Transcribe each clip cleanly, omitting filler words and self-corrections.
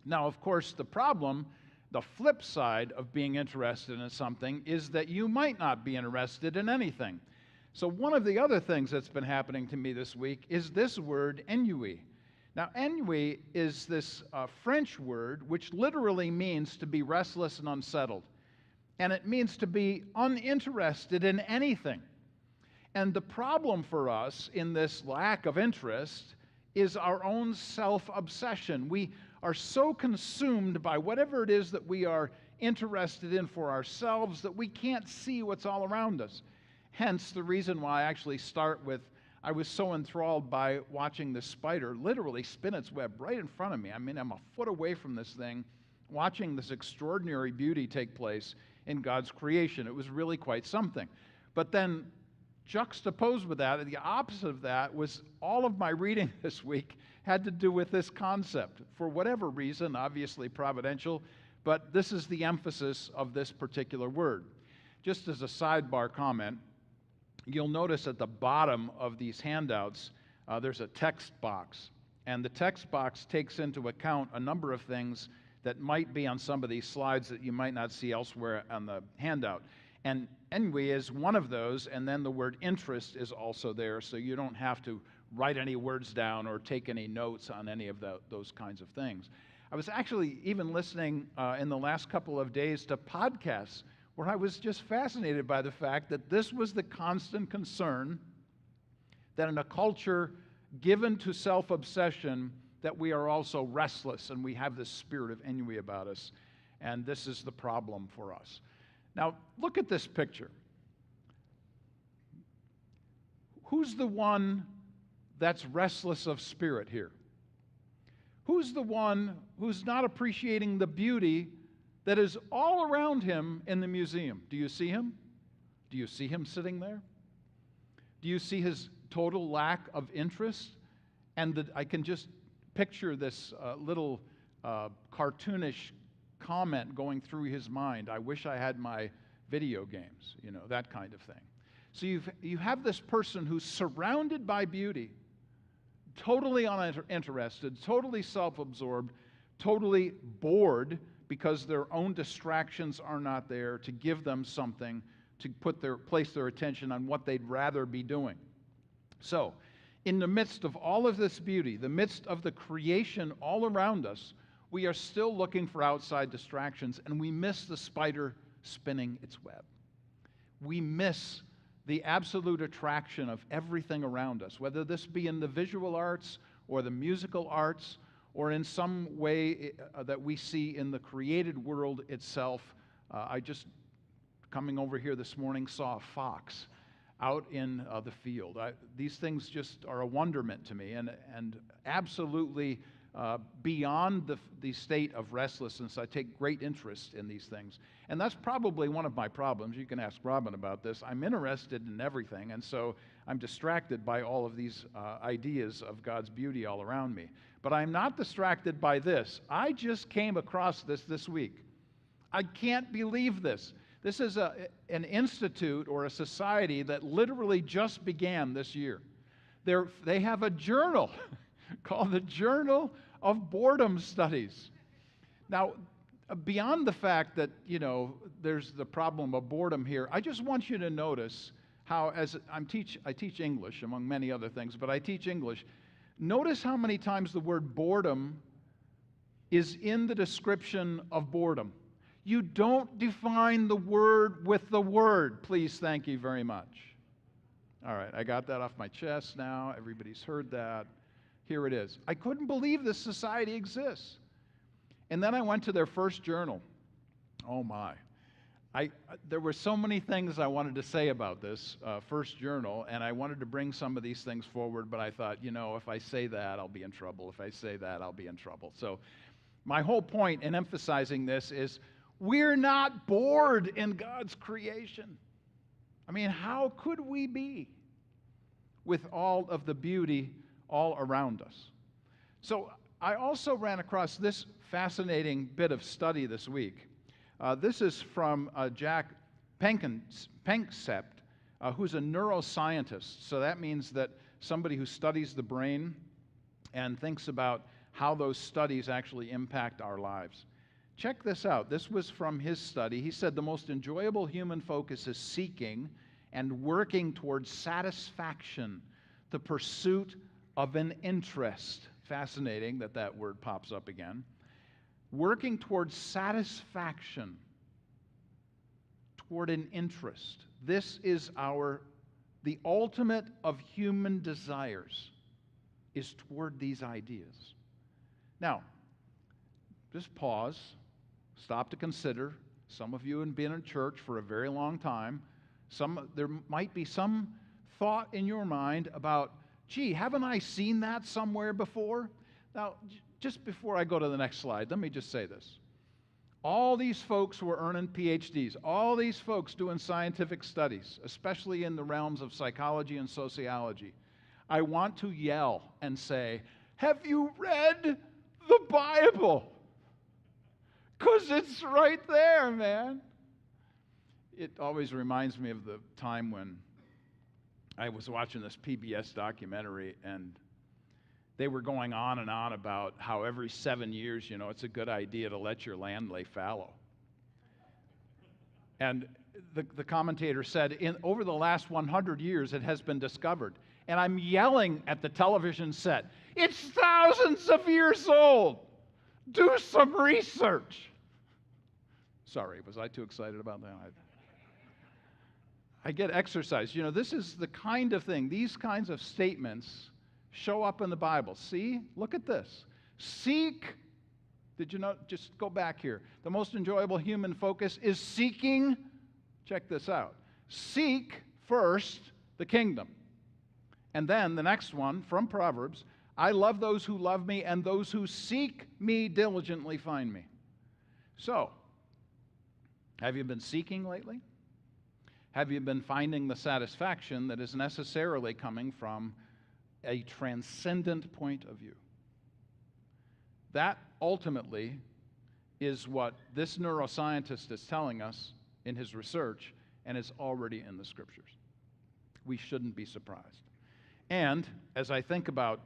Now, of course, the flip side of being interested in something is that you might not be interested in anything. So one of the other things that's been happening to me this week is this word, ennui. Now, ennui is this French word which literally means to be restless and unsettled. And it means to be uninterested in anything. And the problem for us in this lack of interest is our own self-obsession. We are so consumed by whatever it is that we are interested in for ourselves that we can't see what's all around us. Hence the reason why I actually start with, I was so enthralled by watching this spider literally spin its web right in front of me. I mean, I'm a foot away from this thing, watching this extraordinary beauty take place in God's creation. It was really quite something. But then juxtaposed with that, the opposite of that was all of my reading this week had to do with this concept. For whatever reason, obviously providential, but this is the emphasis of this particular word. Just as a sidebar comment, you'll notice at the bottom of these handouts, there's a text box. And the text box takes into account a number of things that might be on some of these slides that you might not see elsewhere on the handout. And ennui is one of those, and then the word interest is also there, so you don't have to write any words down or take any notes on any of those kinds of things. I was actually even listening in the last couple of days to podcasts where I was just fascinated by the fact that this was the constant concern, that in a culture given to self-obsession, that we are also restless and we have this spirit of ennui about us, and this is the problem for us. Now, look at this picture. Who's the one that's restless of spirit here? Who's the one who's not appreciating the beauty that is all around him in the museum? Do you see him? Do you see him sitting there? Do you see his total lack of interest? And I can just picture this little cartoonish comment going through his mind. I wish I had my video games, that kind of thing. So you have this person who's surrounded by beauty, totally uninterested, totally self-absorbed, totally bored because their own distractions are not there to give them something to place their attention on what they'd rather be doing. So, in the midst of all of this beauty, the midst of the creation all around us, we are still looking for outside distractions, and we miss the spider spinning its web. We miss the absolute attraction of everything around us, whether this be in the visual arts or the musical arts or in some way that we see in the created world itself. I just, coming over here this morning, saw a fox out in the field. These things just are a wonderment to me, and absolutely beyond the state of restlessness. I take great interest in these things. And that's probably one of my problems. You can ask Robin about this. I'm interested in everything, and so I'm distracted by all of these ideas of God's beauty all around me. But I'm not distracted by this. I just came across this week. I can't believe this. This is an institute or a society that literally just began this year. They have a journal called the Journal of Boredom Studies. Now, beyond the fact that, there's the problem of boredom here, I just want you to notice how, I teach English, among many other things, but I teach English. Notice how many times the word boredom is in the description of boredom. You don't define the word with the word. Please, thank you very much. All right, I got that off my chest now. Everybody's heard that. Here it is. I couldn't believe this society exists. And then I went to their first journal. Oh my. There were so many things I wanted to say about this first journal, and I wanted to bring some of these things forward, but I thought, if I say that, I'll be in trouble. If I say that, I'll be in trouble. So my whole point in emphasizing this is we're not bored in God's creation. I mean, how could we be with all of the beauty all around us? So I also ran across this fascinating bit of study this week. This is from Jack Panksepp, who's a neuroscientist. So that means that somebody who studies the brain and thinks about how those studies actually impact our lives. Check this out. This was from his study. He said the most enjoyable human focus is seeking and working towards satisfaction, the pursuit of an interest. Fascinating that that word pops up again. Working towards satisfaction, toward an interest. This is the ultimate of human desires, is toward these ideas. Now, just pause, stop to consider. Some of you have been in church for a very long time. There might be some thought in your mind about, gee, haven't I seen that somewhere before? Now, just before I go to the next slide, let me just say this. All these folks who are earning PhDs, all these folks doing scientific studies, especially in the realms of psychology and sociology, I want to yell and say, have you read the Bible? Because it's right there, man. It always reminds me of the time when I was watching this PBS documentary, and they were going on and on about how every 7 years, it's a good idea to let your land lay fallow. And the commentator said, over the last 100 years, it has been discovered. And I'm yelling at the television set, it's thousands of years old. Do some research. Sorry, was I too excited about that? I get exercise. This is the kind of thing, these kinds of statements show up in the Bible. See? Look at this. Seek. Did you know? Just go back here. The most enjoyable human focus is seeking. Check this out. Seek first the kingdom. And then the next one from Proverbs, I love those who love me, and those who seek me diligently find me. So, have you been seeking lately? Have you been finding the satisfaction that is necessarily coming from a transcendent point of view? That ultimately is what this neuroscientist is telling us in his research, and is already in the scriptures. We shouldn't be surprised. And as I think about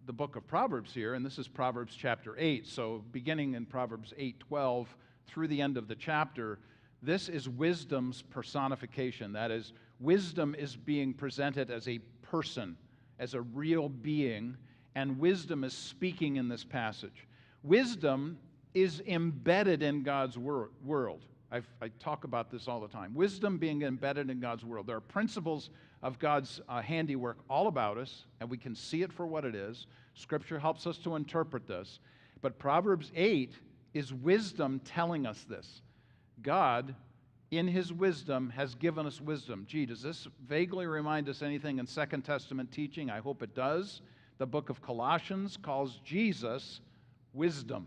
the book of Proverbs here, and this is Proverbs chapter 8, so beginning in Proverbs 8:12 through the end of the chapter, this is wisdom's personification. That is, wisdom is being presented as a person, as a real being, and wisdom is speaking in this passage. Wisdom is embedded in God's world. I talk about this all the time. Wisdom being embedded in God's world. There are principles of God's handiwork all about us, and we can see it for what it is. Scripture helps us to interpret this. But Proverbs 8 is wisdom telling us this. God, in his wisdom, has given us wisdom. Gee, does this vaguely remind us anything in Second Testament teaching? I hope it does. The book of Colossians calls Jesus wisdom.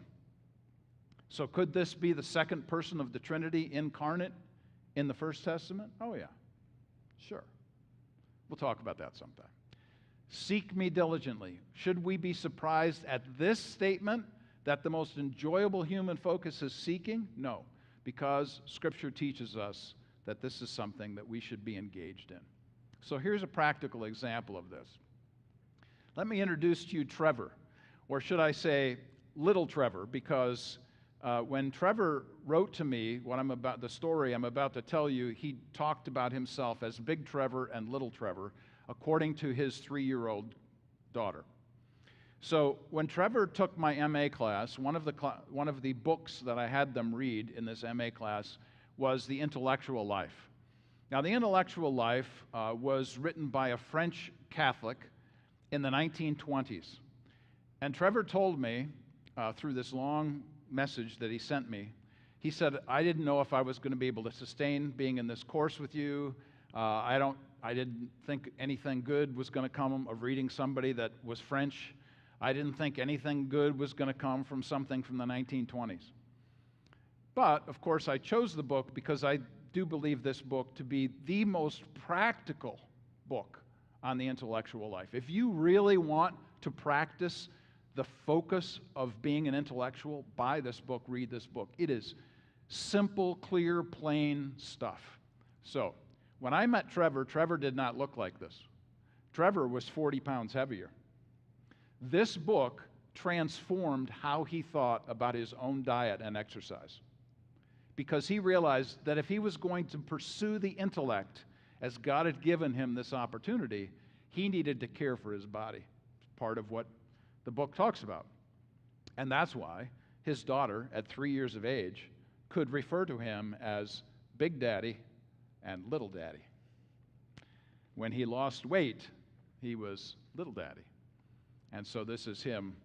So could this be the second person of the Trinity incarnate in the First Testament? Oh, yeah. Sure. We'll talk about that sometime. Seek me diligently. Should we be surprised at this statement that the most enjoyable human focus is seeking? No, because Scripture teaches us that this is something that we should be engaged in. So here's a practical example of this. Let me introduce to you Trevor, or should I say little Trevor, because when Trevor wrote to me the story I'm about to tell you, he talked about himself as Big Trevor and Little Trevor, according to his 3-year-old daughter. So when Trevor took my MA class, one of the books that I had them read in this MA class was The Intellectual Life. Now, The Intellectual Life was written by a French Catholic in the 1920s. And Trevor told me through this long message that he sent me, he said, I didn't know if I was going to be able to sustain being in this course with you. I didn't think anything good was going to come of reading somebody that was French. I didn't think anything good was going to come from something from the 1920s. But, of course, I chose the book because I do believe this book to be the most practical book on the intellectual life. If you really want to practice the focus of being an intellectual, buy this book, read this book. It is simple, clear, plain stuff. So, when I met Trevor, Trevor did not look like this. Trevor was 40 pounds heavier. This book transformed how he thought about his own diet and exercise. Because he realized that if he was going to pursue the intellect as God had given him this opportunity, he needed to care for his body. It's part of what the book talks about. And that's why his daughter, at 3 years of age, could refer to him as Big Daddy and Little Daddy. When he lost weight, he was Little Daddy. And so this is him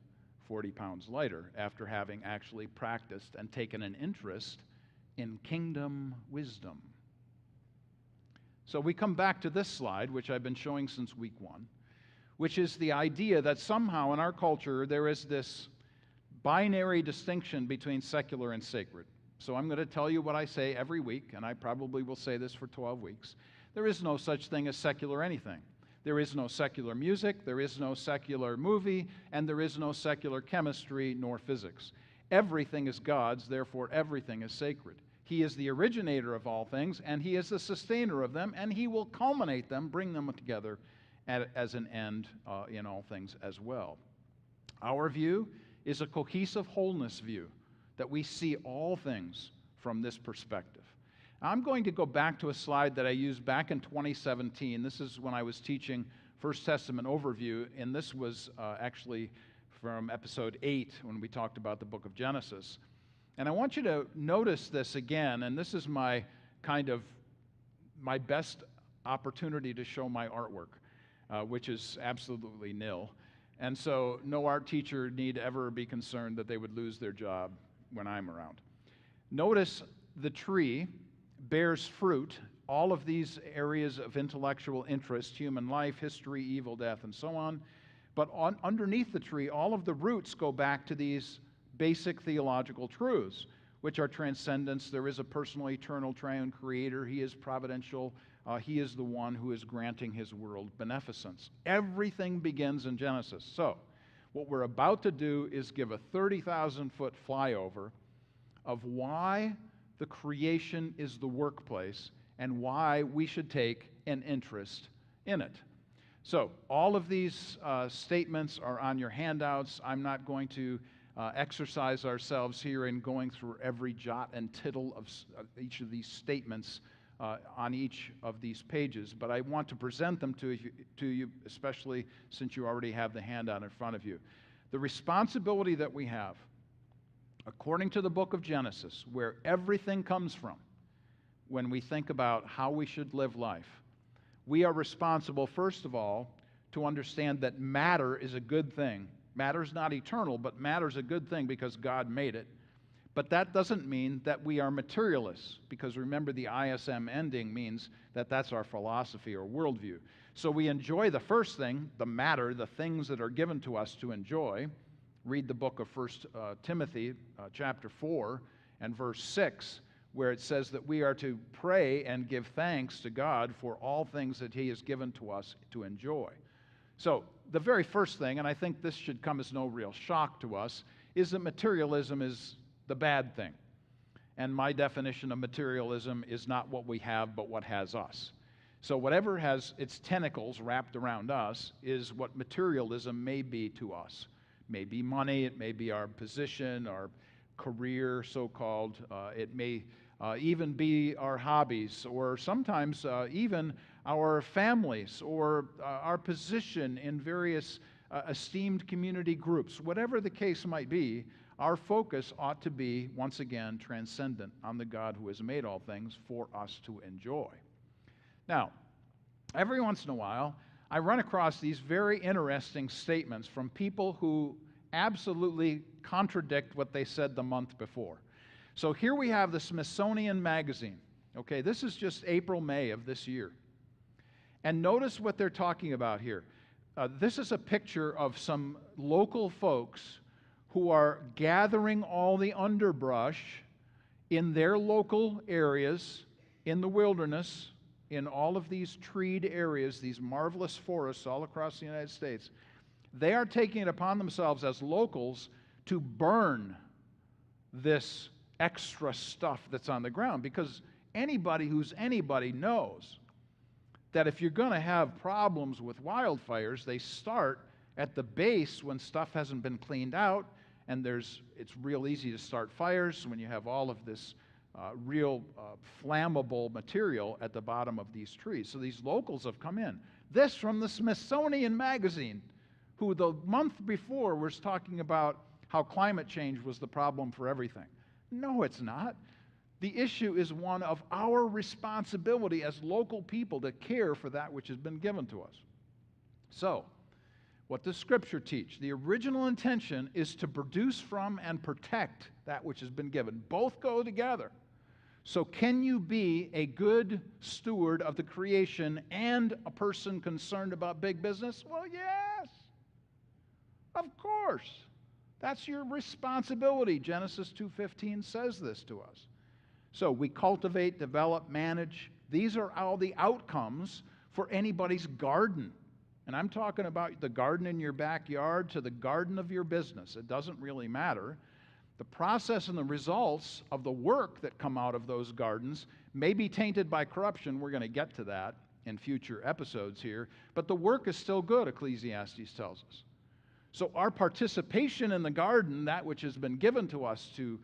40 pounds lighter after having actually practiced and taken an interest in kingdom wisdom. So we come back to this slide, which I've been showing since week 1, which is the idea that somehow in our culture there is this binary distinction between secular and sacred. So I'm going to tell you what I say every week, and I probably will say this for 12 weeks. There is no such thing as secular anything. There is no secular music, there is no secular movie, and there is no secular chemistry nor physics. Everything is God's, therefore everything is sacred. He is the originator of all things, and He is the sustainer of them, and He will culminate them, bring them together as an end in all things as well. Our view is a cohesive wholeness view, that we see all things from this perspective. I'm going to go back to a slide that I used back in 2017. This is when I was teaching First Testament overview, and this was actually from episode 8 when we talked about the book of Genesis. And I want you to notice this again, and this is my best opportunity to show my artwork, which is absolutely nil. And so no art teacher need ever be concerned that they would lose their job when I'm around. Notice the tree bears fruit, all of these areas of intellectual interest, human life, history, evil, death, and so on. But underneath the tree, all of the roots go back to these basic theological truths, which are transcendence. There is a personal, eternal, triune creator. He is providential. He is the one who is granting his world beneficence. Everything begins in Genesis. So what we're about to do is give a 30,000-foot flyover of why the creation is the workplace and why we should take an interest in it. So all of these statements are on your handouts. I'm not going to exercise ourselves here in going through every jot and tittle of each of these statements on each of these pages, but I want to present them to you, especially since you already have the handout in front of you. The responsibility that we have, according to the book of Genesis, where everything comes from, when we think about how we should live life, we are responsible, first of all, to understand that matter is a good thing. Matter is not eternal, but matter is a good thing because God made it. But that doesn't mean that we are materialists, because remember the ISM ending means that that's our philosophy or worldview. So we enjoy the first thing, the matter, the things that are given to us to enjoy. Read the book of 1 Timothy chapter 4 and verse 6, where it says that we are to pray and give thanks to God for all things that He has given to us to enjoy. So the very first thing, and I think this should come as no real shock to us, is that materialism is the bad thing. And my definition of materialism is not what we have, but what has us. So whatever has its tentacles wrapped around us is what materialism may be to us. It may be money, it may be our position, our career, so-called. It may even be our hobbies, or sometimes even our families, or our position in various esteemed community groups. Whatever the case might be, our focus ought to be, once again, transcendent on the God who has made all things for us to enjoy. Now, every once in a while, I run across these very interesting statements from people who absolutely contradict what they said the month before. So here we have the Smithsonian Magazine. Okay, this is just April, May of this year. And notice what they're talking about here. This is a picture of some local folks who are gathering all the underbrush in their local areas, in the wilderness, in all of these treed areas, these marvelous forests all across the United States. They are taking it upon themselves as locals to burn this extra stuff that's on the ground, because anybody who's anybody knows that if you're going to have problems with wildfires, they start At the base, when stuff hasn't been cleaned out, and it's real easy to start fires when you have all of this real flammable material at the bottom of these trees. So these locals have come in. This from the Smithsonian Magazine, who the month before was talking about how climate change was the problem for everything. No, it's not. The issue is one of our responsibility as local people to care for that which has been given to us. So, what does Scripture teach? The original intention is to produce from and protect that which has been given. Both go together. So can you be a good steward of the creation and a person concerned about big business? Well, yes. Of course. That's your responsibility. Genesis 2:15 says this to us. So we cultivate, develop, manage. These are all the outcomes for anybody's garden. And I'm talking about the garden in your backyard to the garden of your business. It doesn't really matter. The process and the results of the work that come out of those gardens may be tainted by corruption. We're going to get to that in future episodes here. But the work is still good, Ecclesiastes tells us. So our participation in the garden, that which has been given to us to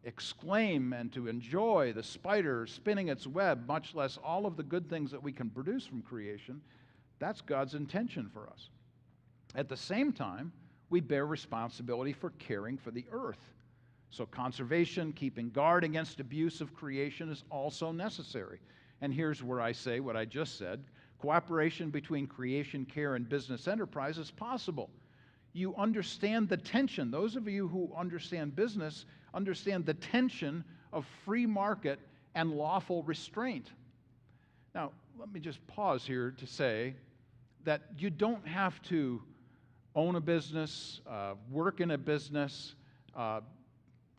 exclaim and to enjoy the spider spinning its web, much less all of the good things that we can produce from creation, that's God's intention for us. At the same time, we bear responsibility for caring for the earth. So conservation, keeping guard against abuse of creation is also necessary. And here's where I say what I just said. Cooperation between creation care and business enterprise is possible. You understand the tension. Those of you who understand business understand the tension of free market and lawful restraint. Now, let me just pause here to say that you don't have to own a business, work in a business,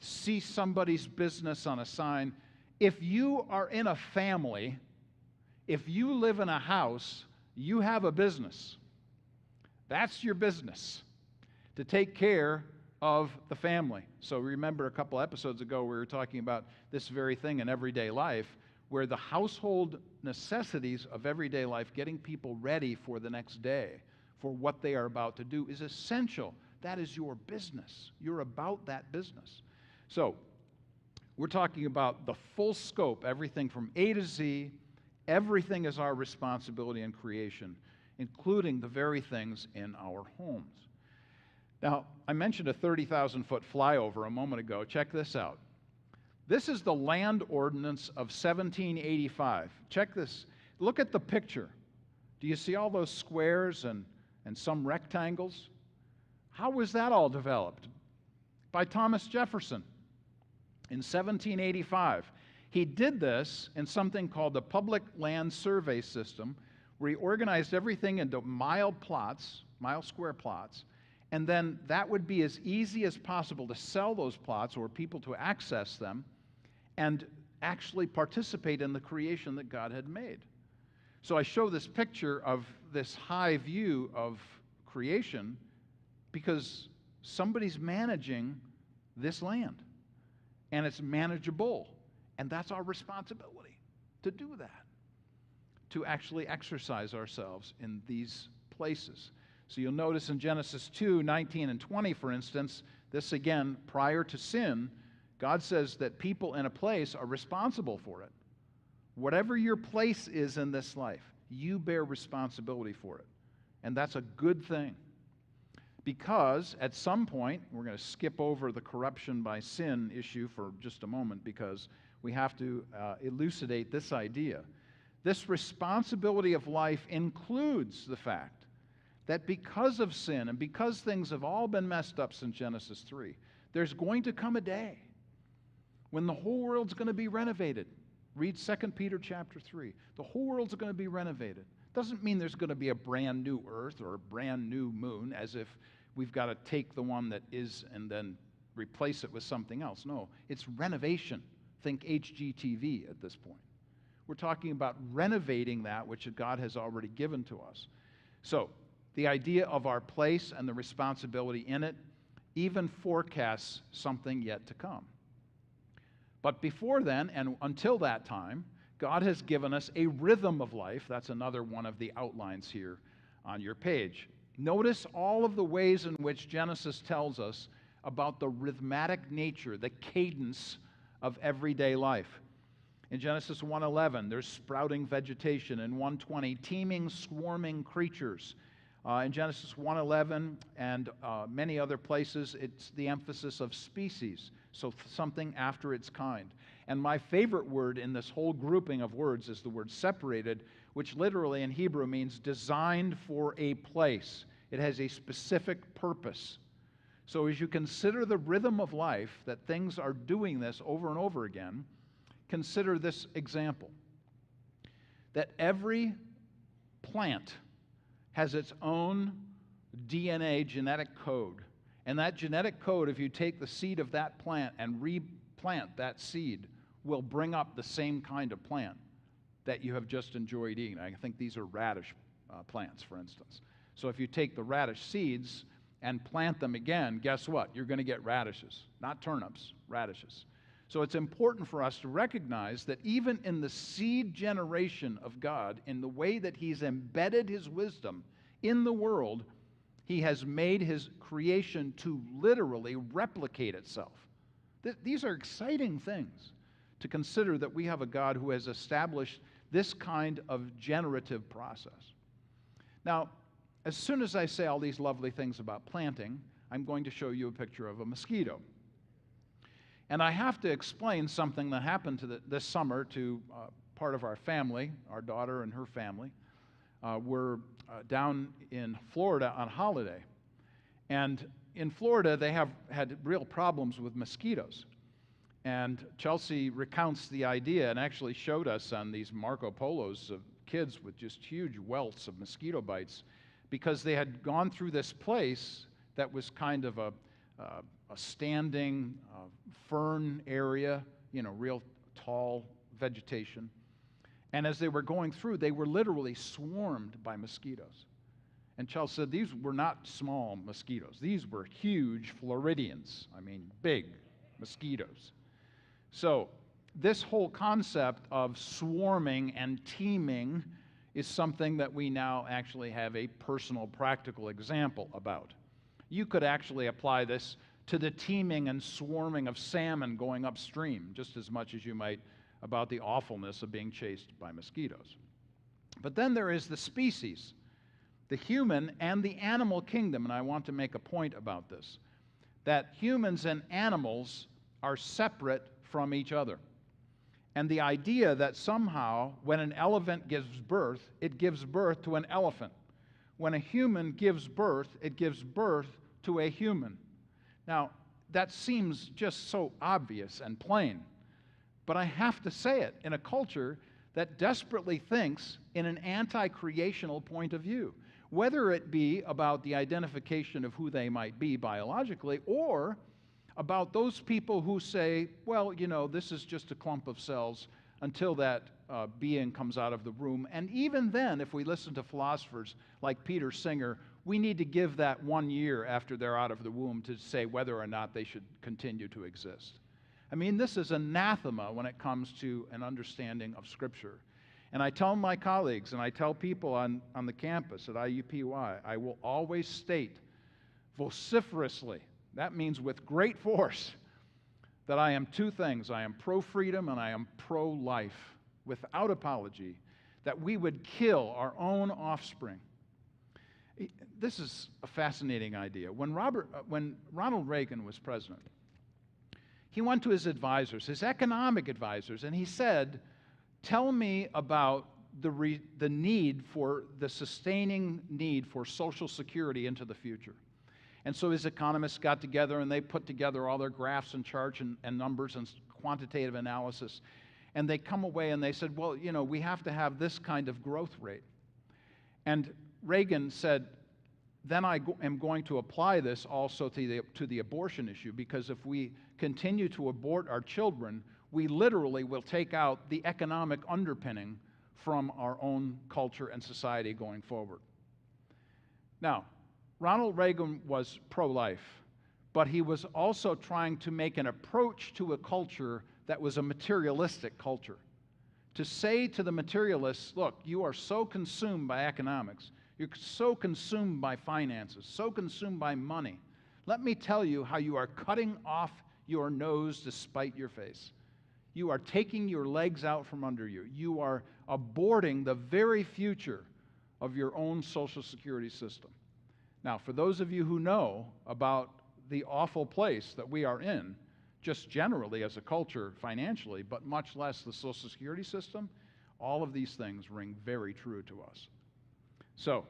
see somebody's business on a sign. If you are in a family, if you live in a house, you have a business. That's your business, to take care of the family. So remember a couple episodes ago we were talking about this very thing in everyday life, where the household necessities of everyday life, getting people ready for the next day, for what they are about to do, is essential. That is your business. You're about that business. So we're talking about the full scope, everything from A to Z. Everything is our responsibility in creation, including the very things in our homes. Now, I mentioned a 30,000-foot flyover a moment ago. Check this out. This is the land ordinance of 1785. Check this. Look at the picture. Do you see all those squares and some rectangles? How was that all developed? By Thomas Jefferson in 1785. He did this in something called the Public Land Survey System, where he organized everything into mile square plots, and then that would be as easy as possible to sell those plots or people to access them and actually participate in the creation that God had made. So I show this picture of this high view of creation because somebody's managing this land, and it's manageable, and that's our responsibility to do that, to actually exercise ourselves in these places. So you'll notice in Genesis 2:19 and 20, for instance, this again, prior to sin, God says that people in a place are responsible for it. Whatever your place is in this life, you bear responsibility for it. And that's a good thing. Because at some point, we're going to skip over the corruption by sin issue for just a moment because we have to elucidate this idea. This responsibility of life includes the fact that because of sin and because things have all been messed up since Genesis 3, there's going to come a day when the whole world's going to be renovated. Read 2 Peter chapter 3. The whole world's going to be renovated. Doesn't mean there's going to be a brand new earth or a brand new moon, as if we've got to take the one that is and then replace it with something else. No, it's renovation. Think HGTV at this point. We're talking about renovating that which God has already given to us. So, the idea of our place and the responsibility in it even forecasts something yet to come. But before then, and until that time, God has given us a rhythm of life. That's another one of the outlines here on your page. Notice all of the ways in which Genesis tells us about the rhythmic nature, the cadence of everyday life. In Genesis 1:11, there's sprouting vegetation. In 1:20, teeming, swarming creatures. In Genesis 1:11 and many other places, it's the emphasis of species, so something after its kind. And my favorite word in this whole grouping of words is the word separated, which literally in Hebrew means designed for a place. It has a specific purpose. So as you consider the rhythm of life, that things are doing this over and over again, consider this example, that every plant has its own DNA genetic code. And that genetic code, if you take the seed of that plant and replant that seed, will bring up the same kind of plant that you have just enjoyed eating. I think these are radish plants, for instance. So if you take the radish seeds and plant them again, guess what? You're going to get radishes, not turnips, radishes. So it's important for us to recognize that even in the seed generation of God, in the way that He's embedded His wisdom in the world, He has made His creation to literally replicate itself. These are exciting things to consider, that we have a God who has established this kind of generative process. Now, as soon as I say all these lovely things about planting, I'm going to show you a picture of a mosquito. And I have to explain something that happened this summer to part of our family, our daughter and her family. We're down in Florida on holiday. And in Florida, they have had real problems with mosquitoes. And Chelsea recounts the idea and actually showed us on these Marco Polos of kids with just huge welts of mosquito bites, because they had gone through this place that was kind of a standing fern area, real tall vegetation. And as they were going through, they were literally swarmed by mosquitoes. And Chelsea said these were not small mosquitoes. These were huge Floridians. I mean, big mosquitoes. So this whole concept of swarming and teeming is something that we now actually have a personal, practical example about. You could actually apply this to the teeming and swarming of salmon going upstream, just as much as you might about the awfulness of being chased by mosquitoes. But then there is the species, the human and the animal kingdom, and I want to make a point about this, that humans and animals are separate from each other. And the idea that somehow when an elephant gives birth, it gives birth to an elephant. When a human gives birth, it gives birth to a human. Now, that seems just so obvious and plain, but I have to say it in a culture that desperately thinks in an anti-creational point of view, whether it be about the identification of who they might be biologically, or about those people who say, well, this is just a clump of cells until that being comes out of the womb. And even then, if we listen to philosophers like Peter Singer, we need to give that 1 year after they're out of the womb to say whether or not they should continue to exist. I mean, this is anathema when it comes to an understanding of Scripture. And I tell my colleagues, and I tell people on the campus at IUPUI, I will always state vociferously, that means with great force, that I am two things. I am pro-freedom and I am pro-life, without apology, that we would kill our own offspring. This is a fascinating idea. When Ronald Reagan was president, he went to his advisors, his economic advisors, and he said, tell me about the need for, the sustaining need for Social Security into the future. And so his economists got together and they put together all their graphs and charts and numbers and quantitative analysis. And they come away and they said, well, we have to have this kind of growth rate. And Reagan said, then I am going to apply this also to the abortion issue, because if we continue to abort our children, we literally will take out the economic underpinning from our own culture and society going forward. Now, Ronald Reagan was pro-life, but he was also trying to make an approach to a culture that was a materialistic culture. To say to the materialists, look, you are so consumed by economics, You're so consumed by finances, so consumed by money. Let me tell you how you are cutting off your nose to spite your face. You are taking your legs out from under you. You are aborting the very future of your own Social Security system. Now, for those of you who know about the awful place that we are in, just generally as a culture financially, but much less the Social Security system, all of these things ring very true to us. So,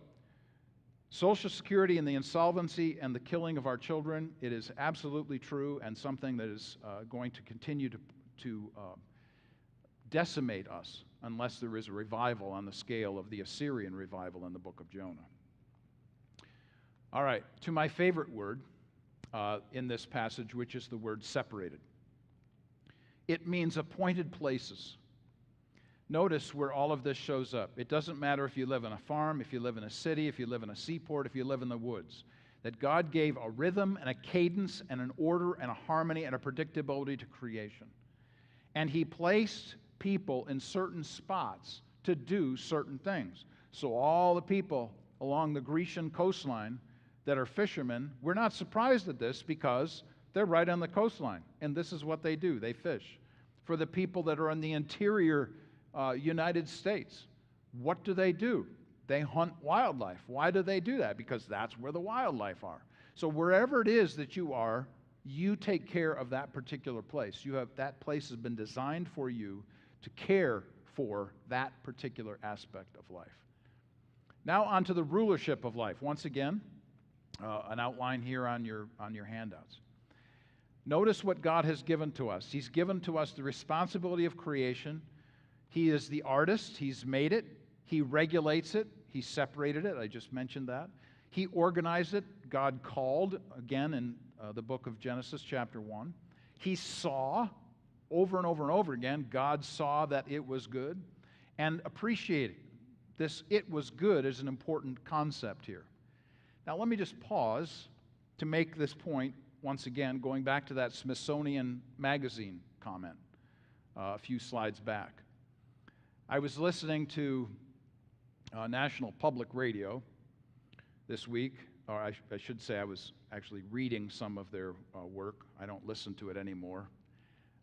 Social Security and the insolvency and the killing of our children, it is absolutely true and something that is going to continue to decimate us unless there is a revival on the scale of the Assyrian revival in the book of Jonah. All right, to my favorite word in this passage, which is the word separated. It means appointed places. Notice where all of this shows up. It doesn't matter if you live on a farm, if you live in a city, if you live in a seaport, if you live in the woods. That God gave a rhythm and a cadence and an order and a harmony and a predictability to creation. And He placed people in certain spots to do certain things. So all the people along the Grecian coastline that are fishermen, we're not surprised at this because they're right on the coastline. And this is what they do. They fish. For the people that are in the interior United States, what do? They hunt wildlife. Why do they do that? Because that's where the wildlife are. So wherever it is that you are, you take care of that particular place. That place has been designed for you to care for that particular aspect of life. Now on to the rulership of life. Once again, an outline here on your handouts. Notice what God has given to us. He's given to us the responsibility of creation. He is the artist. He's made it. He regulates it. He separated it. I just mentioned that. He organized it. God called, again, in the book of Genesis, chapter 1. He saw, over and over and over again, God saw that it was good and appreciated. This "it was good" is an important concept here. Now, let me just pause to make this point once again, going back to that Smithsonian Magazine comment a few slides back. I was listening to National Public Radio this week, or I should say I was actually reading some of their work. I don't listen to it anymore.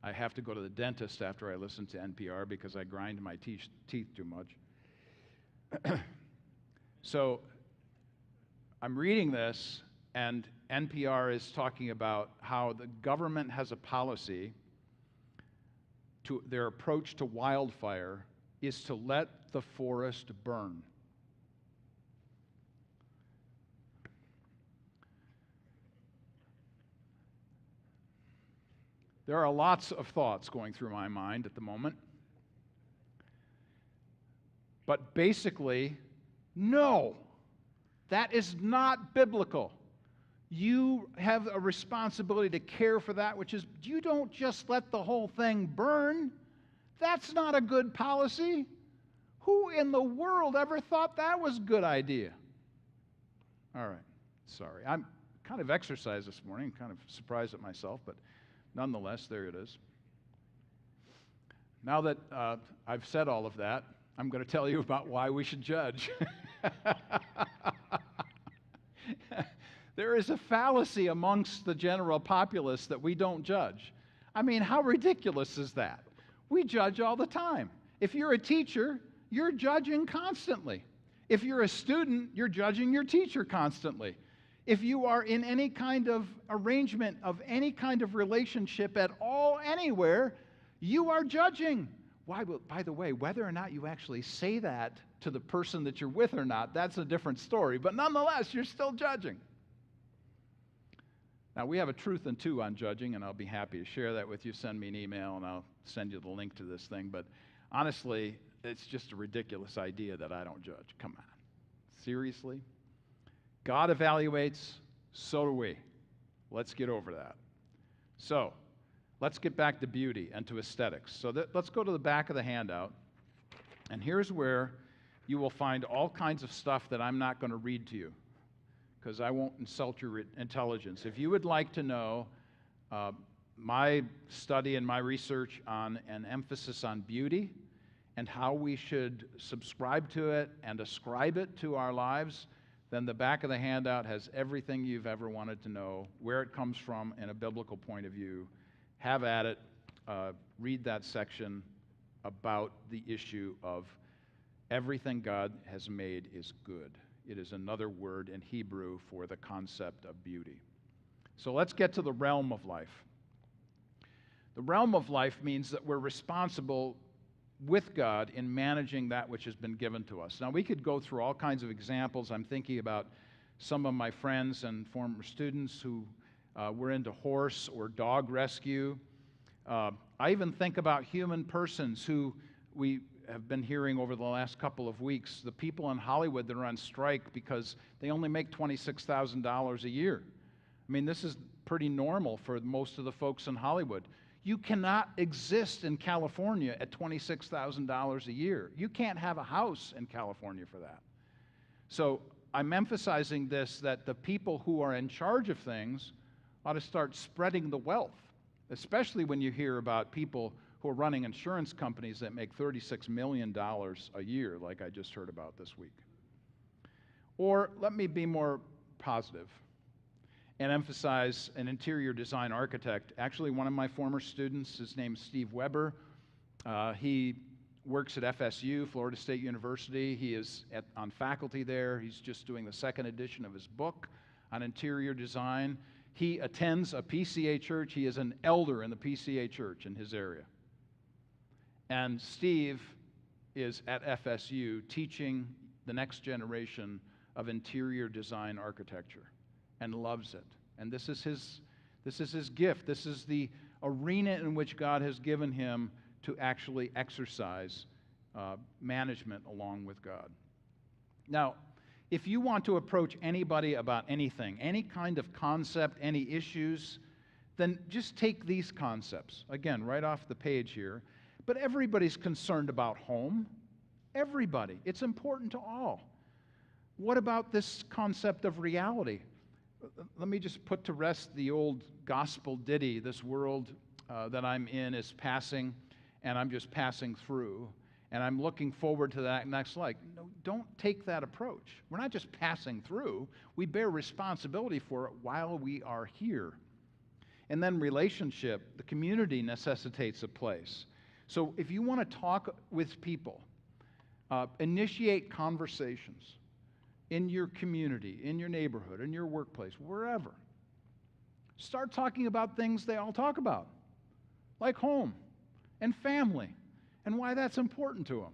I have to go to the dentist after I listen to NPR because I grind my teeth too much. So I'm reading this, and NPR is talking about how the government has a policy to their approach to wildfire is to let the forest burn. There are lots of thoughts going through my mind at the moment. But basically, no, that is not biblical. You have a responsibility to care for that which is, you don't just let the whole thing burn. That's not a good policy. Who in the world ever thought that was a good idea? All right, sorry. I'm kind of exercised this morning, kind of surprised at myself, but nonetheless, there it is. Now that I've said all of that, I'm going to tell you about why we should judge. There is a fallacy amongst the general populace that we don't judge. I mean, how ridiculous is that? We judge all the time. If you're a teacher, you're judging constantly. If you're a student, you're judging your teacher constantly. If you are in any kind of arrangement of any kind of relationship at all, anywhere, you are judging. Why? By the way, whether or not you actually say that to the person that you're with or not, that's a different story. But nonetheless, you're still judging. Now, we have a Truth in Two on judging, and I'll be happy to share that with you. Send me an email, and I'll send you the link to this thing. But honestly, it's just a ridiculous idea that I don't judge. Come on. Seriously? God evaluates, so do we. Let's get over that. So, let's get back to beauty and to aesthetics. So let's go to the back of the handout. And here's where you will find all kinds of stuff that I'm not going to read to you, because I won't insult your intelligence. If you would like to know my study and my research on an emphasis on beauty and how we should subscribe to it and ascribe it to our lives, then the back of the handout has everything you've ever wanted to know, where it comes from in a biblical point of view. Have at it. Read that section about the issue of everything God has made is good. It is another word in Hebrew for the concept of beauty. So let's get to the realm of life. The realm of life means that we're responsible with God in managing that which has been given to us. Now, we could go through all kinds of examples. I'm thinking about some of my friends and former students who were into horse or dog rescue. I even think about human persons who we have been hearing over the last couple of weeks, the people in Hollywood that are on strike because they only make $26,000 a year. I mean, this is pretty normal for most of the folks in Hollywood. You cannot exist in California at $26,000 a year. You can't have a house in California for that. So I'm emphasizing this, that the people who are in charge of things ought to start spreading the wealth, especially when you hear about people who are running insurance companies that make $36 million a year, like I just heard about this week. Or let me be more positive and emphasize an interior design architect. Actually, one of my former students, his name's Steve Weber. He works at FSU, Florida State University. He is on faculty there. He's just doing the second edition of his book on interior design. He attends a PCA church. He is an elder in the PCA church in his area. And Steve is at FSU teaching the next generation of interior design architecture and loves it. And this is his gift. This is the arena in which God has given him to actually exercise management along with God. Now, if you want to approach anybody about anything, any kind of concept, any issues, then just take these concepts. Again, right off the page here. But everybody's concerned about home. Everybody. It's important to all. What about this concept of reality? Let me just put to rest the old gospel ditty, this world that I'm in is passing, and I'm just passing through, and I'm looking forward to that next life. No, don't take that approach. We're not just passing through. We bear responsibility for it while we are here. And then relationship, the community necessitates a place. So if you want to talk with people, initiate conversations in your community, in your neighborhood, in your workplace, wherever. Start talking about things they all talk about, like home and family and why that's important to them.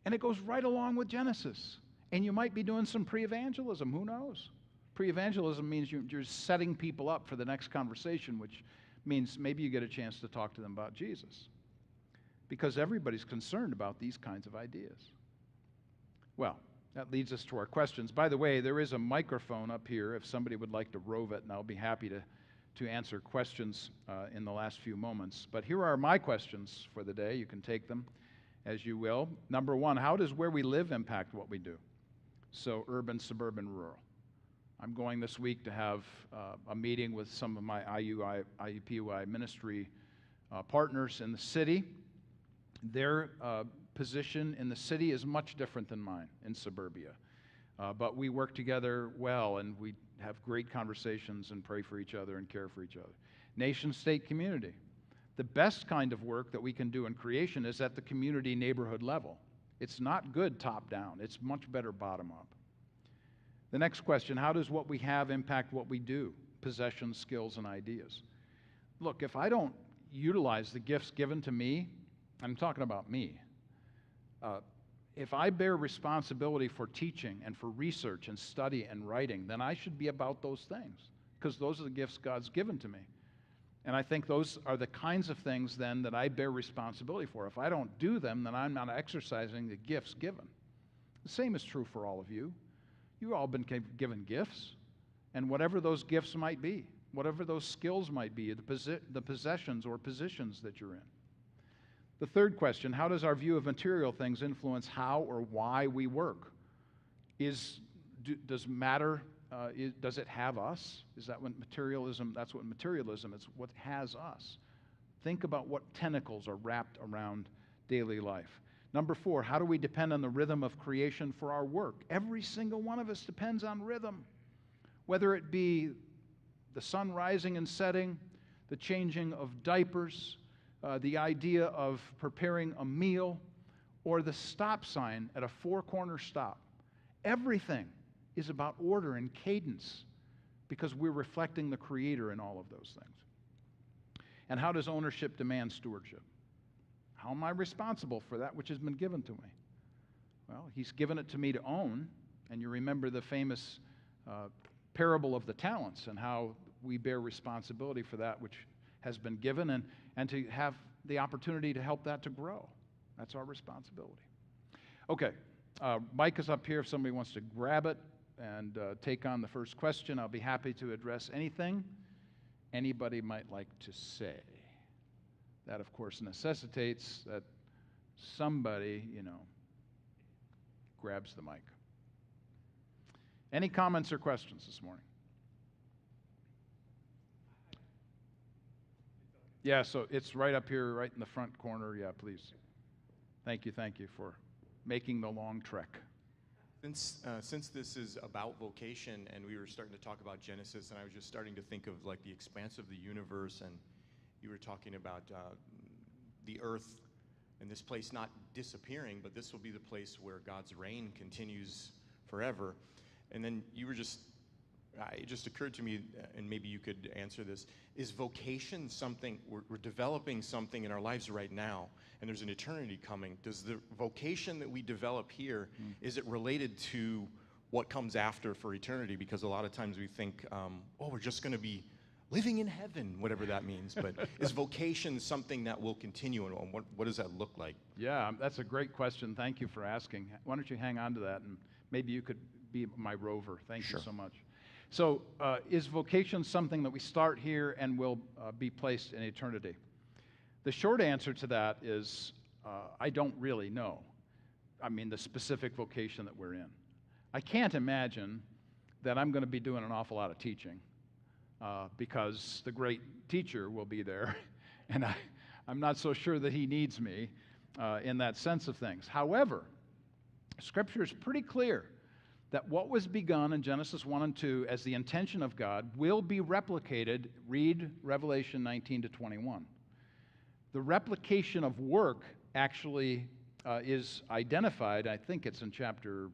And it goes right along with Genesis. And you might be doing some pre-evangelism, who knows? Pre-evangelism means you're setting people up for the next conversation, which means maybe you get a chance to talk to them about Jesus. Because everybody's concerned about these kinds of ideas. Well, that leads us to our questions. By the way, there is a microphone up here if somebody would like to rove it, and I'll be happy to answer questions in the last few moments. But here are my questions for the day. You can take them as you will. Number one, how does where we live impact what we do? So urban, suburban, rural. I'm going this week to have a meeting with some of my IUPUI ministry partners in the city. Their position in the city is much different than mine in suburbia. But we work together well, and we have great conversations and pray for each other and care for each other. Nation, state, community. The best kind of work that we can do in creation is at the community neighborhood level. It's not good top down. It's much better bottom up. The next question, how does what we have impact what we do? Possessions, skills, and ideas. Look, if I don't utilize the gifts given to me, I'm talking about me. If I bear responsibility for teaching and for research and study and writing, then I should be about those things because those are the gifts God's given to me. And I think those are the kinds of things then that I bear responsibility for. If I don't do them, then I'm not exercising the gifts given. The same is true for all of you. You've all been given gifts, and whatever those gifts might be, whatever those skills might be, the possessions or positions that you're in. The third question, how does our view of material things influence how or why we work? Does matter, does it have us? Is that what materialism, that's what materialism is, what has us. Think about what tentacles are wrapped around daily life. Number 4, how do we depend on the rhythm of creation for our work? Every single one of us depends on rhythm, whether it be the sun rising and setting, the changing of diapers, the idea of preparing a meal, or the stop sign at a four-corner stop. Everything is about order and cadence because we're reflecting the Creator in all of those things. And how does ownership demand stewardship? How am I responsible for that which has been given to me? Well, He's given it to me to own, and you remember the famous parable of the talents and how we bear responsibility for that which has been given and to have the opportunity to help that to grow. That's our responsibility. Okay, Mike is up here if somebody wants to grab it and take on the first question. I'll be happy to address anything anybody might like to say. That, of course, necessitates that somebody, grabs the mic. Any comments or questions this morning? Yeah, so it's right up here, right in the front corner. Yeah, please. Thank you for making the long trek. Since this is about vocation, and we were starting to talk about Genesis, and I was just starting to think of like the expanse of the universe, and you were talking about the earth and this place not disappearing, but this will be the place where God's reign continues forever. And then it just occurred to me, and maybe you could answer this, is vocation something, we're developing something in our lives right now, and there's an eternity coming. Does the vocation that we develop here, is it related to what comes after for eternity? Because a lot of times we think, we're just going to be living in heaven, whatever that means. But is vocation something that will continue, and what does that look like? Yeah, that's a great question. Thank you for asking. Why don't you hang on to that, and maybe you could be my rover. Thank you so much. So is vocation something that we start here and will be placed in eternity? The short answer to that is I don't really know. I mean, the specific vocation that we're in. I can't imagine that I'm going to be doing an awful lot of teaching because the great teacher will be there, and I'm not so sure that he needs me in that sense of things. However, Scripture is pretty clear that what was begun in Genesis 1 and 2 as the intention of God will be replicated. Read Revelation 19 to 21. The replication of work actually is identified, I think it's in chapter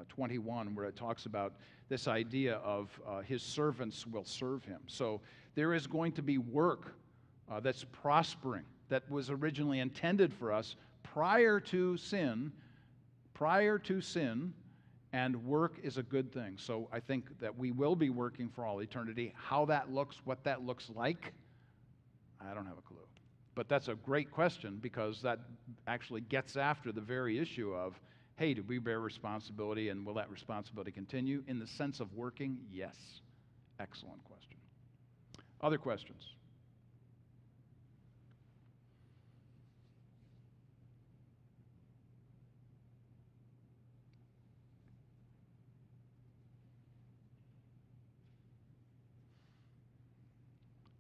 21, where it talks about this idea of his servants will serve him. So there is going to be work that's prospering, that was originally intended for us prior to sin, and work is a good thing. So I think that we will be working for all eternity. How that looks, what that looks like, I don't have a clue. But that's a great question because that actually gets after the very issue of, hey, do we bear responsibility and will that responsibility continue? In the sense of working, yes. Excellent question. Other questions?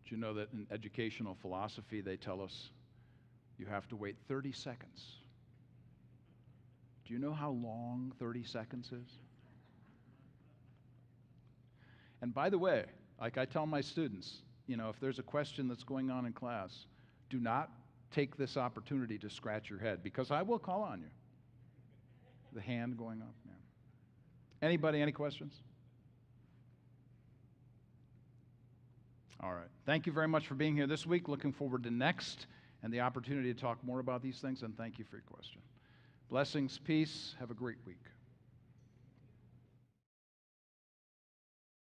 You know that in educational philosophy they tell us you have to wait 30 seconds. Do you know how long 30 seconds is? And by the way, like I tell my students, if there's a question that's going on in class, do not take this opportunity to scratch your head because I will call on you. The hand going up. Yeah. Anybody, any questions? All right. Thank you very much for being here this week. Looking forward to next and the opportunity to talk more about these things, and thank you for your question. Blessings, peace. Have a great week.